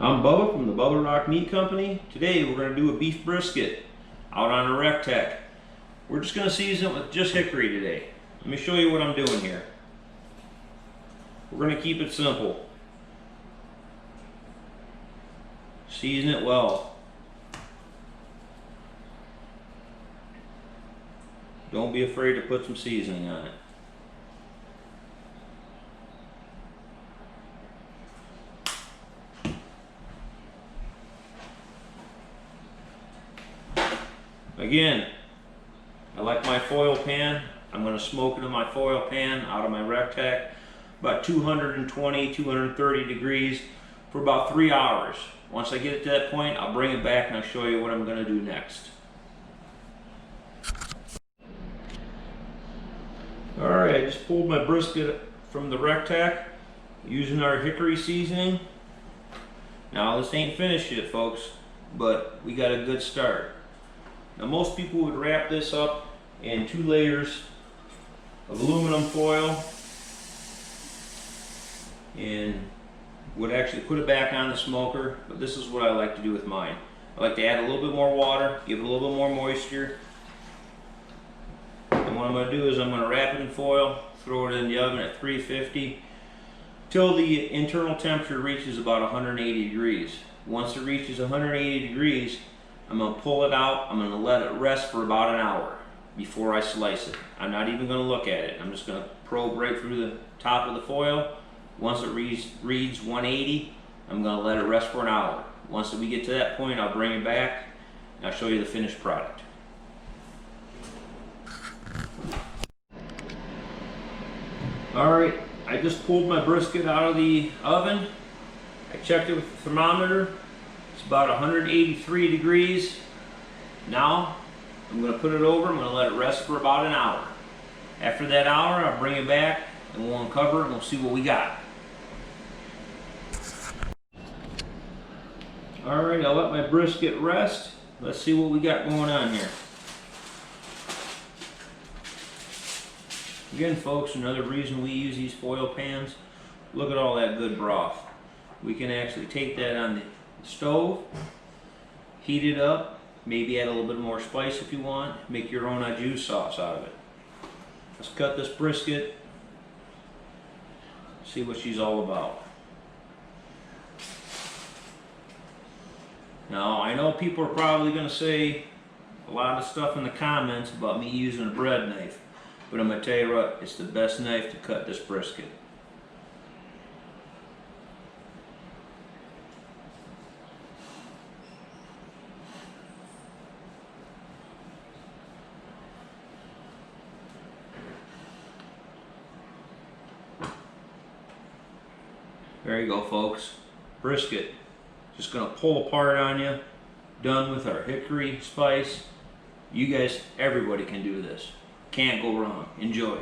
I'm Bubba from the Bubbarock Meat Company. Today we're going to do a beef brisket out on a rectac. We're just going to season it with just hickory today. Let me show you what I'm doing here. We're going to keep it simple. Season it well. Don't be afraid to put some seasoning on it. Again, I like my foil pan. I'm going to smoke it in my foil pan out of my rectac about 220, 230 degrees for about 3 hours. Once I get to that point, I'll bring it back and I'll show you what I'm going to do next. Alright, I just pulled my brisket from the rectac using our hickory seasoning. Now this ain't finished yet, folks, but we got a good start. Now most people would wrap this up in 2 layers of aluminum foil and would actually put it back on the smoker, but this is what I like to do with mine. I like to add a little bit more water, give it a little bit more moisture, and what I'm going to do is I'm going to wrap it in foil, throw it in the oven at 350 till the internal temperature reaches about 180 degrees. Once it reaches 180 degrees, I'm going to pull it out. I'm going to let it rest for about an hour before I slice it. I'm not even going to look at it. I'm just going to probe right through the top of the foil. Once it reads 180, I'm going to let it rest for an hour. Once we get to that point, I'll bring it back and I'll show you the finished product. Alright, I just pulled my brisket out of the oven. I checked it with the thermometer. It's about 183 degrees. Now I'm going to put it over. I'm going to let it rest for about an hour. After that hour, I'll bring it back and we'll uncover it and we'll see what we got. Alright, I'll let my brisket rest. Let's see what we got going on here. Again, folks, another reason we use these foil pans, look at all that good broth. We can actually take that on the stove, heat it up, maybe add a little bit more spice if you want, make your own au jus sauce out of it. Let's cut this brisket, see what she's all about. Now, I know people are probably going to say a lot of stuff in the comments about me using a bread knife, but I'm going to tell you what, it's the best knife to cut this brisket. There you go, folks. Brisket. Just going to pull apart on you. Done with our hickory spice. You guys, everybody can do this. Can't go wrong. Enjoy.